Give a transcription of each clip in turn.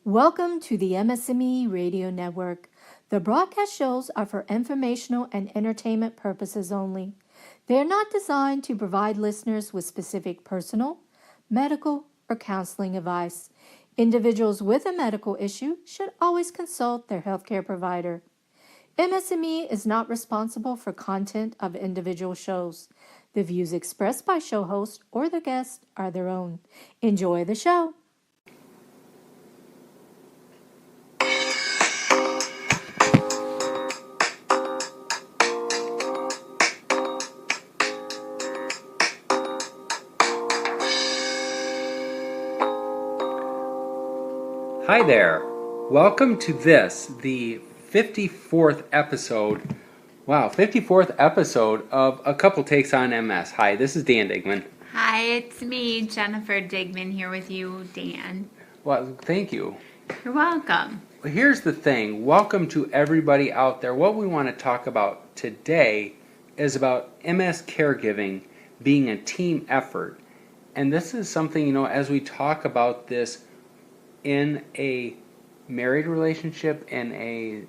Welcome to the MS&Me Radio Network. The broadcast shows are for informational and entertainment purposes only. They are not designed to provide listeners with specific personal, medical, or counseling advice. Individuals with a medical issue should always consult their healthcare provider. MS&Me is not responsible for content of individual shows. The views expressed by show hosts or the guests are their own. Enjoy the show. Hi there. Welcome to the 54th episode. Wow, 54th episode of A Couple Takes on MS. Hi, this is Dan Digman. Hi, it's me, Jennifer Digman, here with you, Dan. Well, thank you. You're welcome. Well, here's the thing. Welcome to everybody out there. What we want to talk about today is about MS caregiving being a team effort. And this is something, as we talk about this in a married relationship and a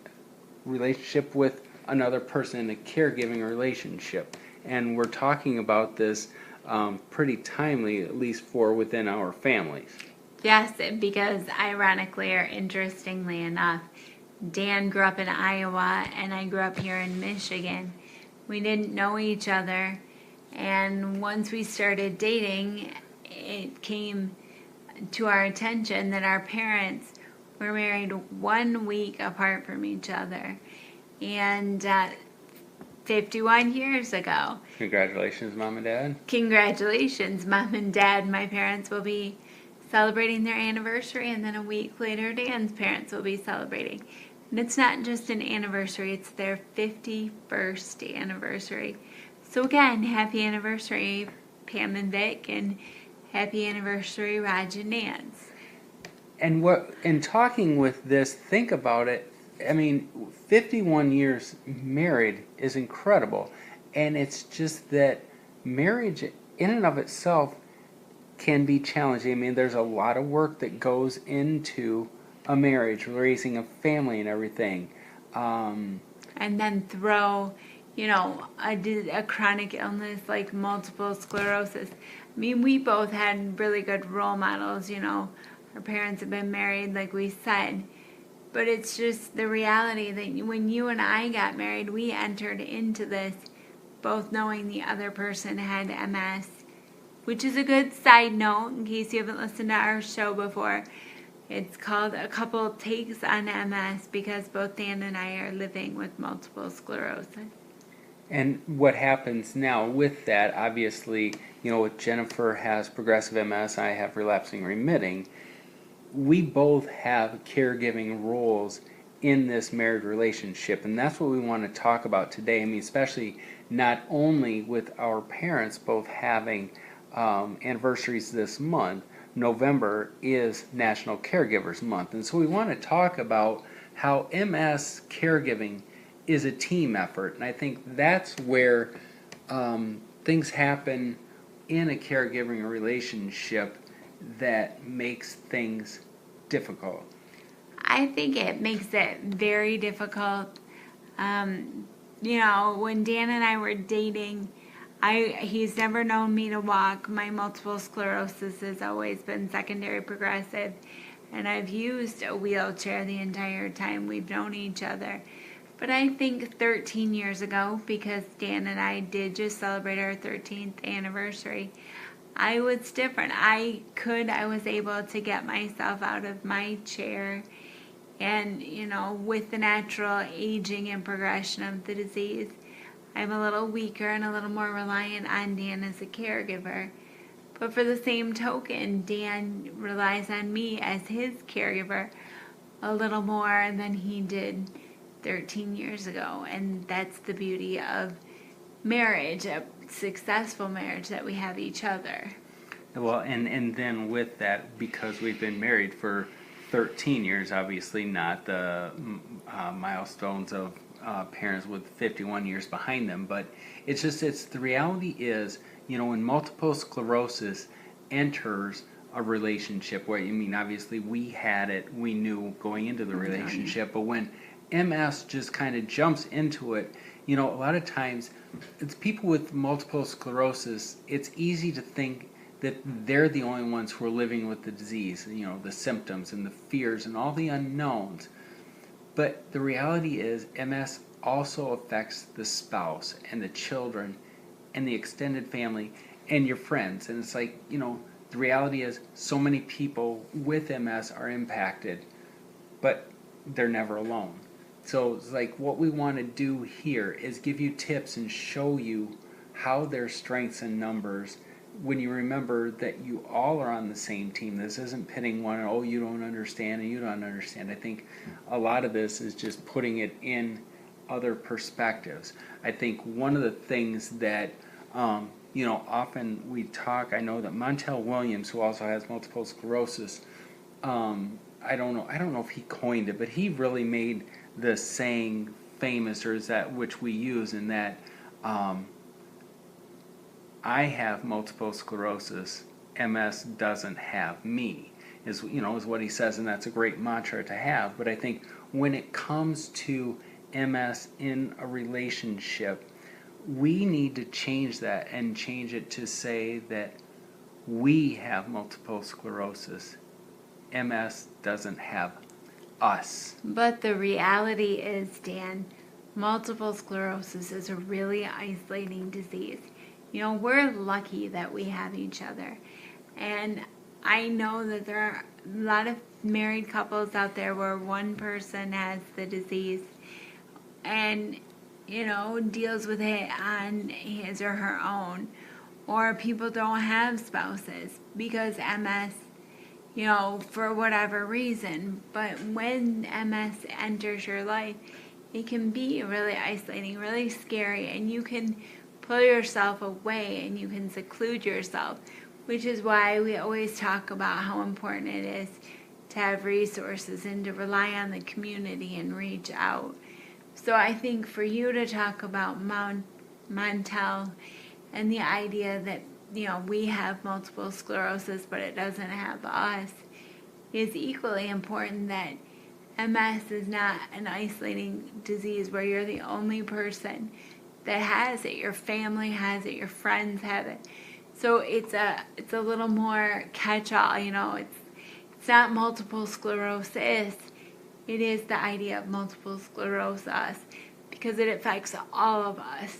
relationship with another person in a caregiving relationship. And we're talking about this pretty timely, at least for within our families. Yes, because ironically or interestingly enough, Dan grew up in Iowa and I grew up here in Michigan. We didn't know each other, and once we started dating, it came to our attention that our parents were married 1 week apart from each other, and 51 years ago. Congratulations, Mom and Dad. Congratulations, Mom and Dad. My parents will be celebrating their anniversary, and then a week later, Dan's parents will be celebrating. And it's not just an anniversary, it's their 51st anniversary. So again, happy anniversary, Pam and Vic, and happy anniversary, Raj and Nance. And in talking with this, think about it. I mean, 51 years married is incredible. And it's just that marriage in and of itself can be challenging. I mean, there's a lot of work that goes into a marriage, raising a family and everything. And then throw, a chronic illness like multiple sclerosis. I mean, we both had really good role models, Our parents have been married, like we said. But it's just the reality that when you and I got married, we entered into this both knowing the other person had MS, which is a good side note in case you haven't listened to our show before. It's called A Couple Takes on MS because both Dan and I are living with multiple sclerosis. And what happens now with that, obviously, with Jennifer has progressive MS, I have relapsing remitting. We both have caregiving roles in this married relationship, and that's what we want to talk about today. I mean, especially not only with our parents both having anniversaries this month. November is National Caregivers Month, and so we want to talk about how MS caregiving is a team effort, and I think that's where things happen in a caregiving relationship that makes things difficult. I think it makes it very difficult. When Dan and I were dating, he's never known me to walk. My multiple sclerosis has always been secondary progressive, and I've used a wheelchair the entire time we've known each other. But I think 13 years ago, because Dan and I did just celebrate our 13th anniversary, I was different. I was able to get myself out of my chair. And, with the natural aging and progression of the disease, I'm a little weaker and a little more reliant on Dan as a caregiver. But for the same token, Dan relies on me as his caregiver a little more than he did 13 years ago. And that's the beauty of marriage, a successful marriage, that we have each other. Well, and then with that, because we've been married for 13 years, obviously not the milestones of parents with 51 years behind them, but the reality is, when multiple sclerosis enters a relationship where, I mean, obviously we had it, we knew going into the relationship, but when MS just kind of jumps into it, you know, a lot of times it's people with multiple sclerosis, it's easy to think that they're the only ones who are living with the disease, you know, the symptoms and the fears and all the unknowns. But the reality is MS also affects the spouse and the children and the extended family and your friends. And it's like, you know, the reality is so many people with MS are impacted, but they're never alone. So it's like what we want to do here is give you tips and show you how there's strengths in numbers when you remember that you all are on the same team. This isn't pitting one, oh, you don't understand and you don't understand. I think a lot of this is just putting it in other perspectives. I think one of the things that you know, often we talk, I know that Montel Williams, who also has multiple sclerosis, I don't know if he coined it, but he really made the saying famous, or is that which we use, in that I have multiple sclerosis, MS doesn't have me, is, you know, is what he says, and that's a great mantra to have. But I think when it comes to MS in a relationship, we need to change that and change it to say that we have multiple sclerosis. MS doesn't have us. But the reality is, Dan, multiple sclerosis is a really isolating disease. You know, we're lucky that we have each other. And I know that there are a lot of married couples out there where one person has the disease and, you know, deals with it on his or her own. Or people don't have spouses because MS, you know, for whatever reason. But when MS enters your life, it can be really isolating, really scary, and you can pull yourself away and you can seclude yourself, which is why we always talk about how important it is to have resources and to rely on the community and reach out. So I think for you to talk about Montel and the idea that, you know, we have multiple sclerosis but it doesn't have us is equally important, that MS is not an isolating disease where you're the only person that has it. Your family has it, your friends have it. So it's a little more catch-all, you know. It's not multiple sclerosis. It is the idea of multiple sclerosis because it affects all of us.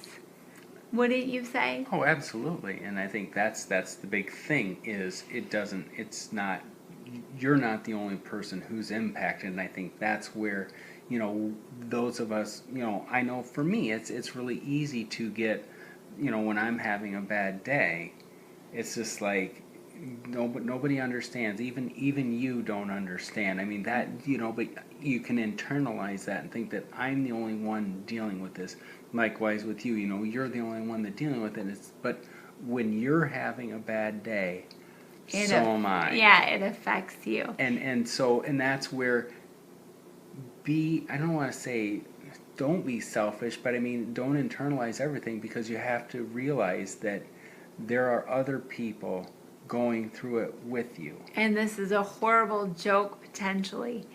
Wouldn't you say? Oh, absolutely. And I think that's the big thing, is it's not, you're not the only person who's impacted. And I think that's where, you know, those of us, you know, I know for me, it's really easy to get, you know, when I'm having a bad day, it's just like, nobody understands. Even you don't understand. I mean, that, you know, but you can internalize that and think that I'm the only one dealing with this. Likewise with you, you know, you're the only one that's dealing with it. But when you're having a bad day, so am I. Yeah, it affects you. And that's where I don't want to say don't be selfish, but I mean, don't internalize everything, because you have to realize that there are other people going through it with you. And this is a horrible joke potentially,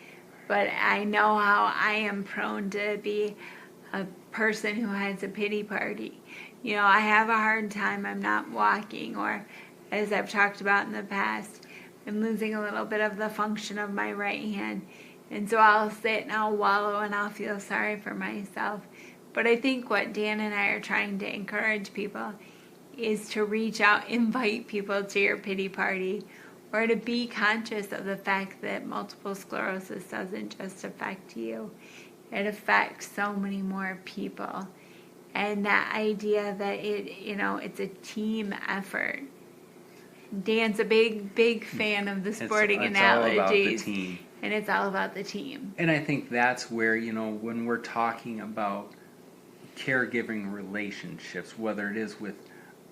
but I know how I am prone to be a person who has a pity party. You know, I have a hard time, I'm not walking, or as I've talked about in the past, I'm losing a little bit of the function of my right hand. And so I'll sit and I'll wallow and I'll feel sorry for myself. But I think what Dan and I are trying to encourage people is to reach out, invite people to your pity party, or to be conscious of the fact that multiple sclerosis doesn't just affect you. It affects so many more people. And that idea that it's a team effort. Dan's a big fan of the sporting analogies. All about the team. And it's all about the team. And I think that's where, you know, when we're talking about caregiving relationships, whether it is with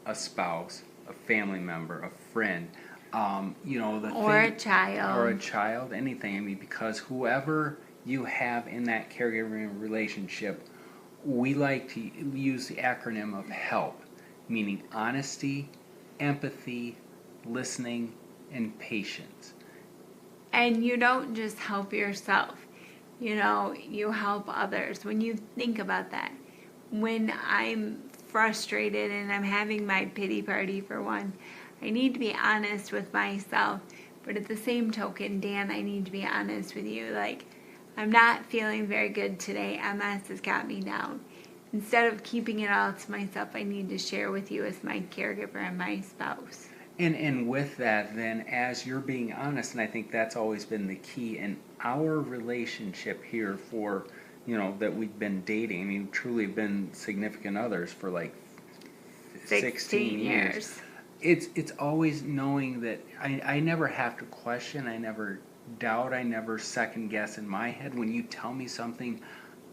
a spouse, a family member, a friend, you know, a child. Or a child, anything. I mean, because whoever you have in that caregiving relationship, we like to use the acronym of HELP, meaning honesty, empathy, listening, and patience. And you don't just help yourself, you help others. When you think about that, when I'm frustrated and I'm having my pity party for one, I need to be honest with myself. But at the same token, Dan, I need to be honest with you. Like, I'm not feeling very good today. MS has got me down. Instead of keeping it all to myself, I need to share with you as my caregiver and my spouse. And with that, then, as you're being honest, and I think that's always been the key in our relationship here for, that we've been dating. I mean, truly been significant others for like 16 years. It's always knowing that I never have to question, I never doubt, I never second guess in my head. When you tell me something,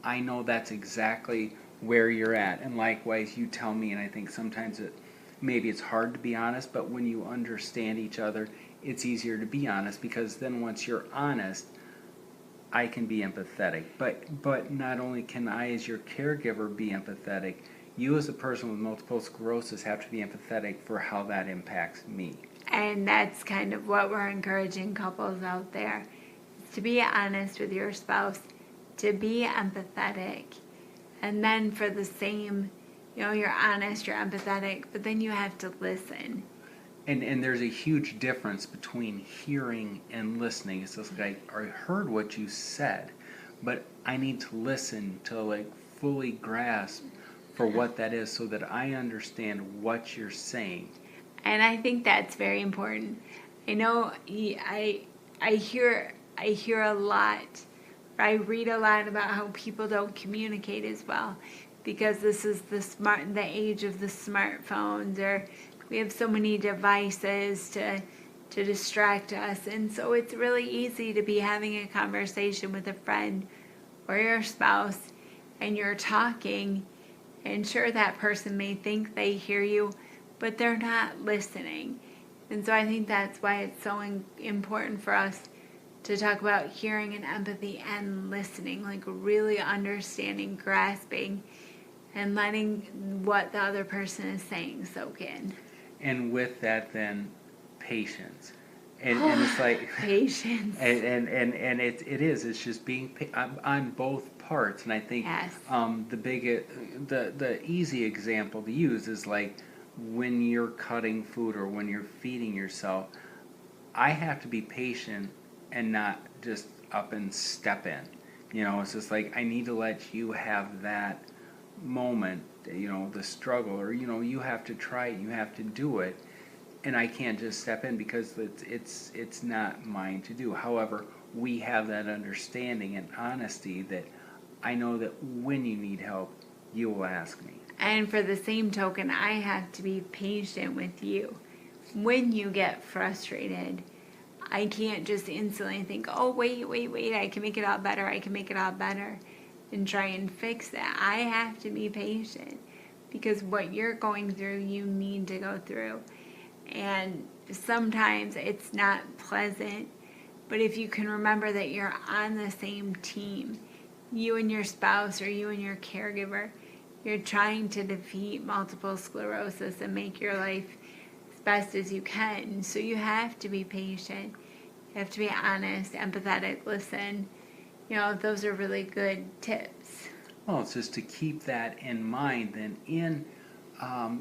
I know that's exactly where you're at. And likewise, you tell me, and I think sometimes maybe it's hard to be honest, but when you understand each other, it's easier to be honest, because then once you're honest, I can be empathetic. But not only can I as your caregiver be empathetic, you as a person with multiple sclerosis have to be empathetic for how that impacts me. And that's kind of what we're encouraging couples out there, is to be honest with your spouse, to be empathetic. And then for the same, you're honest, you're empathetic, but then you have to listen. And there's a huge difference between hearing and listening. It's just like, I heard what you said, but I need to listen to like fully grasp for what that is, so that I understand what you're saying. And I think that's very important. I know I hear a lot, or I read a lot about how people don't communicate as well, because this is the age of the smartphones, or we have so many devices to distract us. And so it's really easy to be having a conversation with a friend or your spouse, and you're talking, and sure, that person may think they hear you, but they're not listening. And so I think that's why it's so important for us to talk about hearing and empathy and listening, like really understanding, grasping, and letting what the other person is saying soak in. And with that, then, patience. And it's like patience. And it's just being on both parts. And I think yes. The easy example to use is like when you're cutting food or when you're feeding yourself, I have to be patient and not just up and step in. It's just like, I need to let you have that moment, the struggle, or you have to try it, you have to do it, and I can't just step in because it's not mine to do. However, we have that understanding and honesty that I know that when you need help, you will ask me. And for the same token, I have to be patient with you. When you get frustrated, I can't just instantly think, oh, wait, I can make it all better, and try and fix that. I have to be patient, because what you're going through, you need to go through. And sometimes it's not pleasant, but if you can remember that you're on the same team, you and your spouse or you and your caregiver, you're trying to defeat multiple sclerosis and make your life as best as you can. So you have to be patient. You have to be honest, empathetic, listen. Those are really good tips. Well, it's just to keep that in mind, then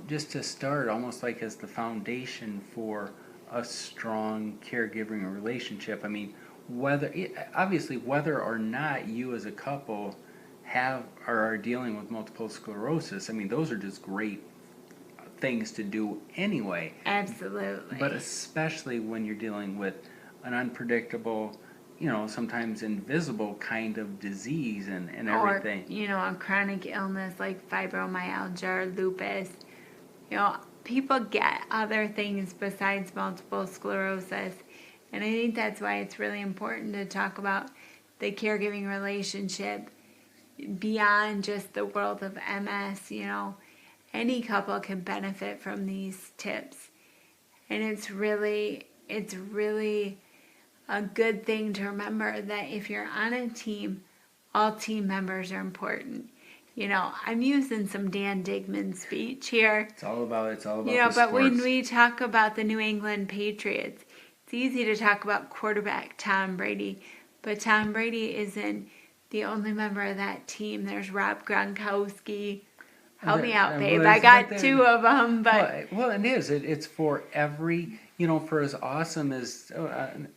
just to start almost like as the foundation for a strong caregiving relationship. I mean, whether or not you as a couple are dealing with multiple sclerosis, I mean, those are just great things to do anyway. Absolutely. But especially when you're dealing with an unpredictable, sometimes invisible kind of disease and everything. Or, a chronic illness like fibromyalgia or lupus. People get other things besides multiple sclerosis. And I think that's why it's really important to talk about the caregiving relationship beyond just the world of MS. Any couple can benefit from these tips. And it's really a good thing to remember that if you're on a team, all team members are important. I'm using some Dan Digman speech here. It's all about but the sports. when we talk about the New England Patriots, it's easy to talk about quarterback Tom Brady, but Tom Brady isn't the only member of that team. There's Rob Gronkowski. Help me out, babe. I got two of them, but well, it is. It's for every, for as awesome as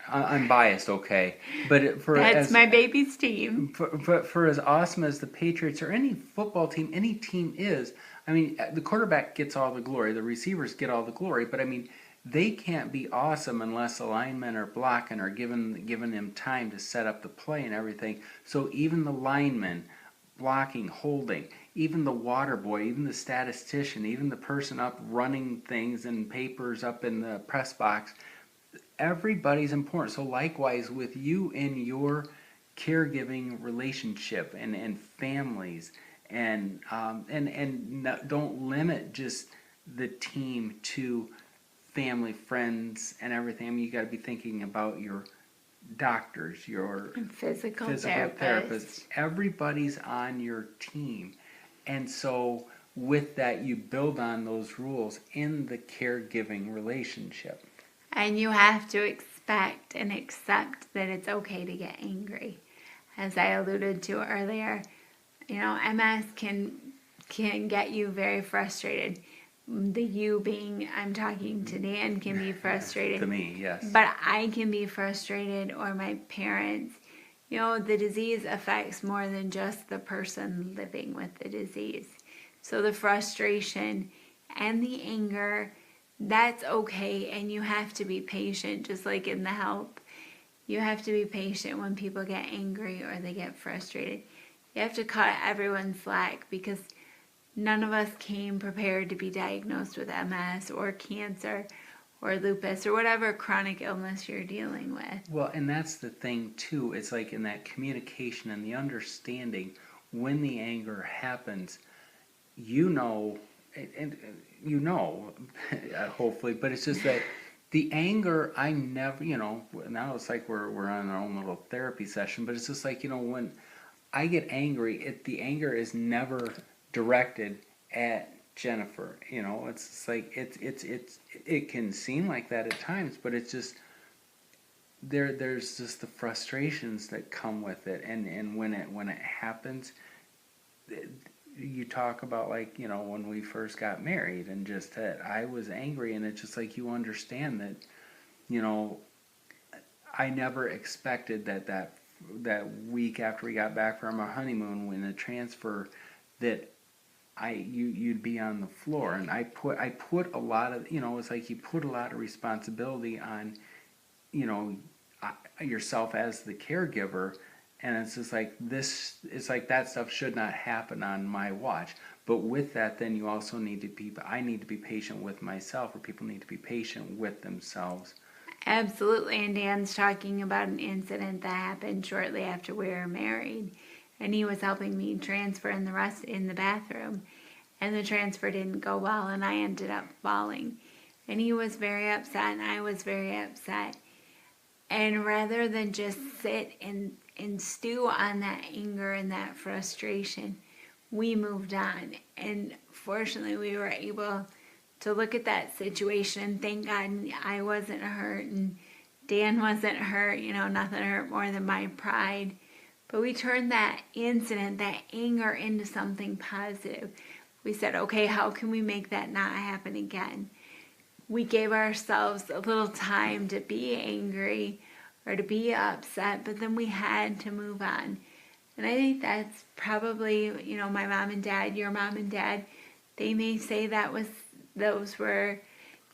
I'm biased, okay, but that's my baby's team. For as awesome as the Patriots or any football team, any team is. I mean, the quarterback gets all the glory, the receivers get all the glory, but I mean, they can't be awesome unless the linemen are blocking or giving them time to set up the play and everything. So even the linemen blocking, holding, even the water boy, even the statistician, even the person up running things and papers up in the press box, everybody's important. So likewise with you in your caregiving relationship and families, and don't limit just the team to family, friends, and everything. I mean, you got to be thinking about your doctors, your physical therapists. Everybody's on your team. And so with that, you build on those rules in the caregiving relationship. And you have to expect and accept that it's okay to get angry. As I alluded to earlier, MS can get you very frustrated. The you being, I'm talking to Dan, can be frustrated. To me, yes. But I can be frustrated, or my parents. The disease affects more than just the person living with the disease. So the frustration and the anger, that's okay, and you have to be patient, just like in the help. You have to be patient when people get angry or they get frustrated. You have to cut everyone slack, because none of us came prepared to be diagnosed with MS or cancer or lupus or whatever chronic illness you're dealing with. Well, and that's the thing too. It's like in that communication and the understanding when the anger happens, hopefully, but it's just that the anger, I never, now it's like we're on our own little therapy session, but it's just like, when I get angry, the anger is never directed at Jennifer. It's just like it can seem like that at times, but it's just there's just the frustrations that come with it, and when it happens, you talk about like when we first got married, and just that I was angry, and it's just like you understand that I never expected that week after we got back from our honeymoon, when the transfer, that you'd be on the floor, and I put a lot of, it's like you put a lot of responsibility on yourself as the caregiver, and it's just like it's like that stuff should not happen on my watch. But with that, then you also I need to be patient with myself, or people need to be patient with themselves. Absolutely. And Dan's talking about an incident that happened shortly after we were married, and he was helping me transfer in the bathroom, and the transfer didn't go well, and I ended up falling, and he was very upset, and I was very upset. And rather than just sit and stew on that anger and that frustration, we moved on. And fortunately, we were able to look at that situation, and thank God I wasn't hurt and Dan wasn't hurt. Nothing hurt more than my pride. But we turned that incident, that anger, into something positive. We said, okay, how can we make that not happen again? We gave ourselves a little time to be angry or to be upset, but then we had to move on. And I think that's probably, my mom and dad, your mom and dad, they may say those were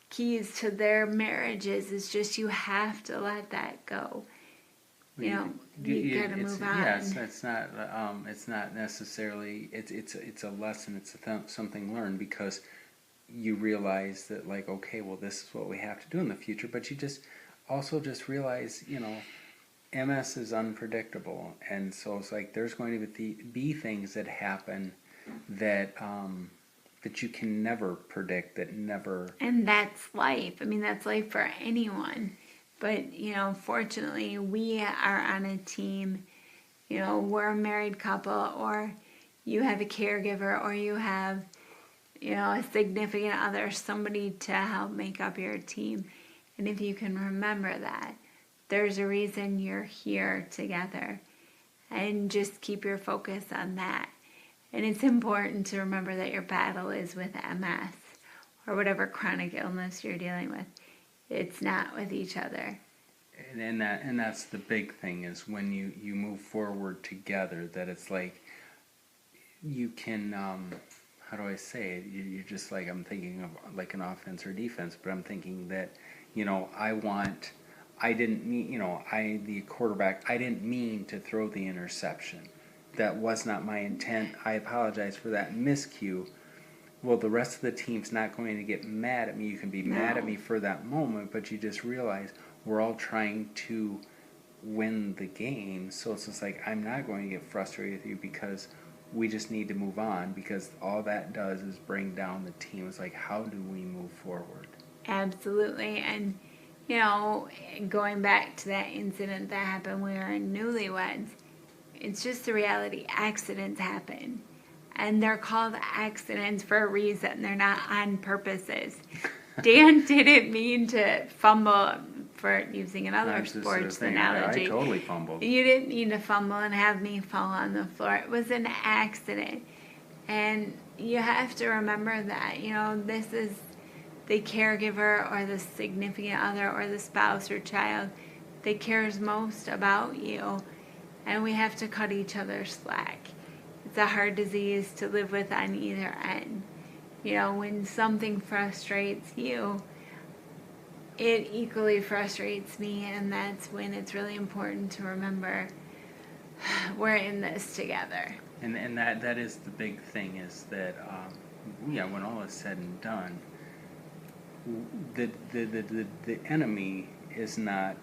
keys to their marriages. It's just you have to let that go. You gotta move on. Yes, it's not necessarily. It's a lesson. It's something learned, because you realize that, like, okay, well, this is what we have to do in the future. But you just realize, MS is unpredictable, and so it's like there's going to be things that happen that that you can never predict, that never. And that's life. I mean, that's life for anyone. But, fortunately, we are on a team. We're a married couple, or you have a caregiver, or you have, a significant other, somebody to help make up your team. And if you can remember that, there's a reason you're here together. And just keep your focus on that. And it's important to remember that your battle is with MS or whatever chronic illness you're dealing with. It's not with each other. And that's the big thing, is when you move forward together, that it's like you can, how do I say it? You're just like, I'm thinking of like an offense or defense, but I'm thinking that, I didn't mean, the quarterback, I didn't mean to throw the interception. That was not my intent. I apologize for that miscue. Well, the rest of the team's not going to get mad at me. You can be mad at me for that moment, but you just realize we're all trying to win the game. So it's just like, I'm not going to get frustrated with you, because we just need to move on, because all that does is bring down the team. It's like, how do we move forward? Absolutely. And, going back to that incident that happened when we were newlyweds, it's just the reality. Accidents happen. And they're called accidents for a reason. They're not on purposes. Dan didn't mean to fumble, for using another sports analogy. I totally fumbled. You didn't mean to fumble and have me fall on the floor. It was an accident. And you have to remember that, this is the caregiver or the significant other or the spouse or child that cares most about you. And we have to cut each other slack. It's a hard disease to live with on either end. When something frustrates you, it equally frustrates me, and that's when it's really important to remember we're in this together. And that is the big thing, is that, when all is said and done, the enemy is not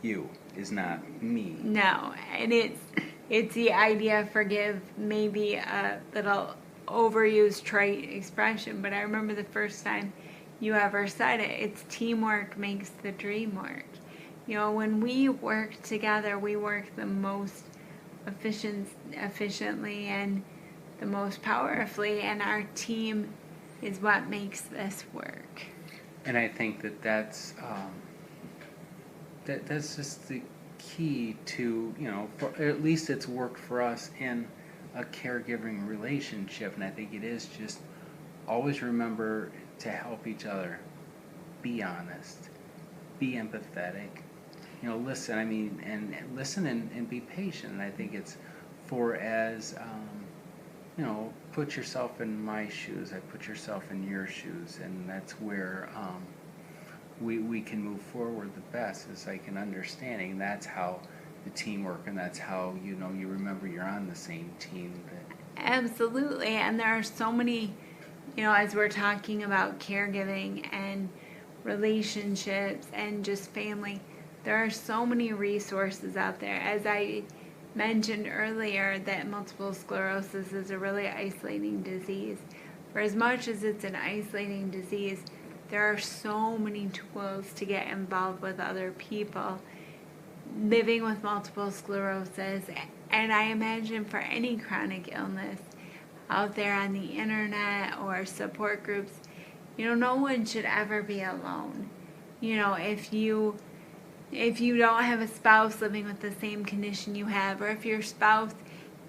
you, is not me. No, and it's the idea, forgive maybe a little overused trite expression, but I remember the first time you ever said it. It's teamwork makes the dream work. When we work together, we work the most efficiently and the most powerfully, and our team is what makes this work. And I think that's just the key to, at least it's worked for us in a caregiving relationship. And I think it is just always remember to help each other. Be honest. Be empathetic. Listen, and listen and be patient. And I think it's put yourself in my shoes. I put yourself in your shoes. And that's where we can move forward the best, is like an understanding. That's how the teamwork, and that's how you remember you're on the same team. Absolutely. And there are so many, as we're talking about caregiving and relationships and just family, there are so many resources out there. As I mentioned earlier, that multiple sclerosis is a really isolating disease. For as much as it's an isolating disease, there are so many tools to get involved with other people living with multiple sclerosis. And I imagine for any chronic illness out there on the internet or support groups, no one should ever be alone. If you don't have a spouse living with the same condition you have, or if your spouse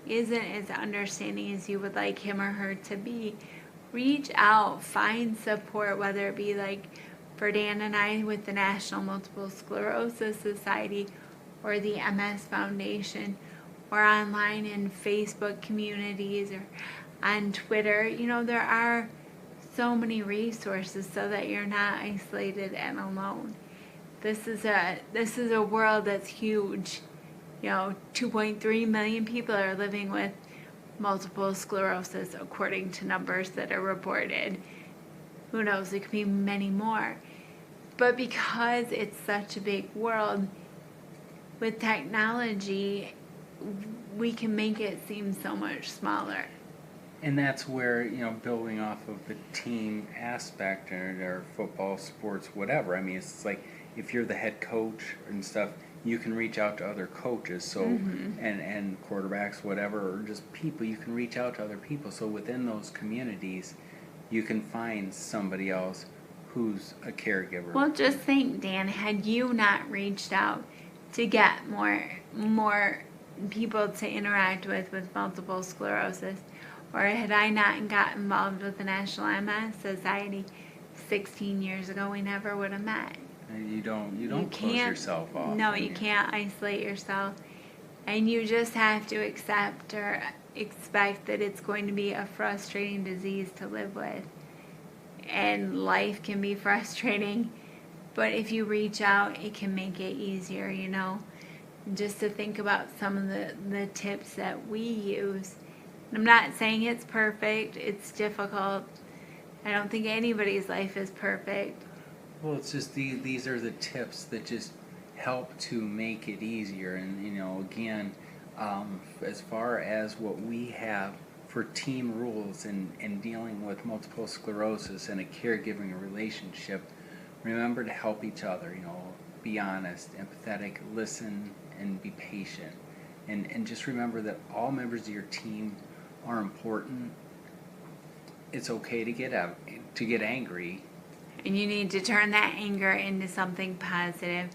isn't as understanding as you would like him or her to be, reach out, find support, whether it be like for Dan and I with the National Multiple Sclerosis Society or the MS Foundation, or online in Facebook communities or on Twitter. There are so many resources so that you're not isolated and alone. This is a world that's huge. 2.3 million people are living with multiple sclerosis, according to numbers that are reported. Who knows, it could be many more. But because it's such a big world, with technology, we can make it seem so much smaller. And that's where, building off of the team aspect, or football, sports, whatever. It's like, if you're the head coach and stuff, you can reach out to other coaches. So, and quarterbacks, whatever, or just people, you can reach out to other people. So within those communities, you can find somebody else who's a caregiver. Well, just think, Dan, had you not reached out to get more people to interact with multiple sclerosis, or had I not got involved with the National MS Society 16 years ago, we never would have met. And you don't close can't- yourself off. No, and you can't isolate yourself. And you just have to accept or expect that it's going to be a frustrating disease to live with. And life can be frustrating, but if you reach out, it can make it easier, you know. Just to think about some of the tips that we use. I'm not saying it's perfect, it's difficult. I don't think anybody's life is perfect. Well, it's just these are the tips that just help to make it easier. And, you know, again, as far as what we have for team rules and dealing with multiple sclerosis and a caregiving relationship, remember to help each other, you know, be honest, empathetic, listen, and be patient. And just remember that all members of your team are important. It's okay to get angry. And you need to turn that anger into something positive.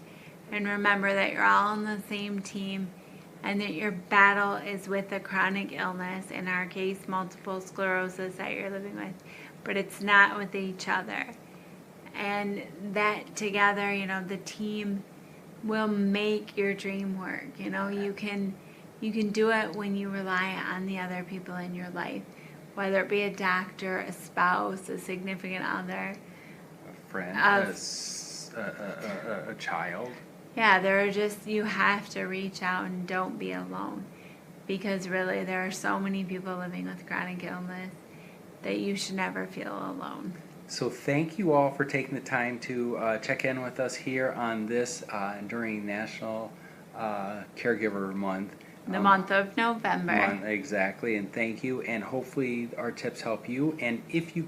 And remember that you're all on the same team and that your battle is with a chronic illness, in our case, multiple sclerosis that you're living with, but it's not with each other. And that together, you know, the team will make your dream work. You know, you can do it when you rely on the other people in your life, whether it be a doctor, a spouse, a significant other, A friend, a child. Yeah, you have to reach out and don't be alone, because really there are so many people living with chronic illness that you should never feel alone. So thank you all for taking the time to check in with us here on this during National Caregiver Month. The month of November. Exactly, and thank you, and hopefully our tips help you. And if you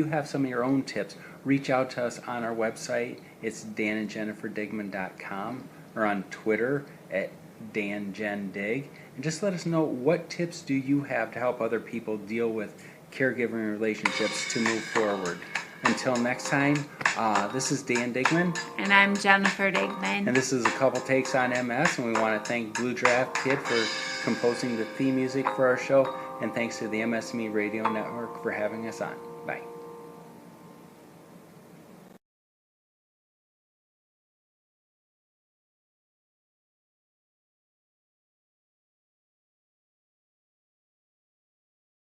have some of your own tips, reach out to us on our website. It's danandjenniferdigman.com, or on Twitter at danjendig, and just let us know what tips do you have to help other people deal with caregiving relationships to move forward. Until next time, this is Dan Digman. And I'm Jennifer Digman. And this is a couple takes on MS, and we want to thank Blue Draft Kid for composing the theme music for our show, and thanks to the MS&Me Radio Network for having us on. Bye.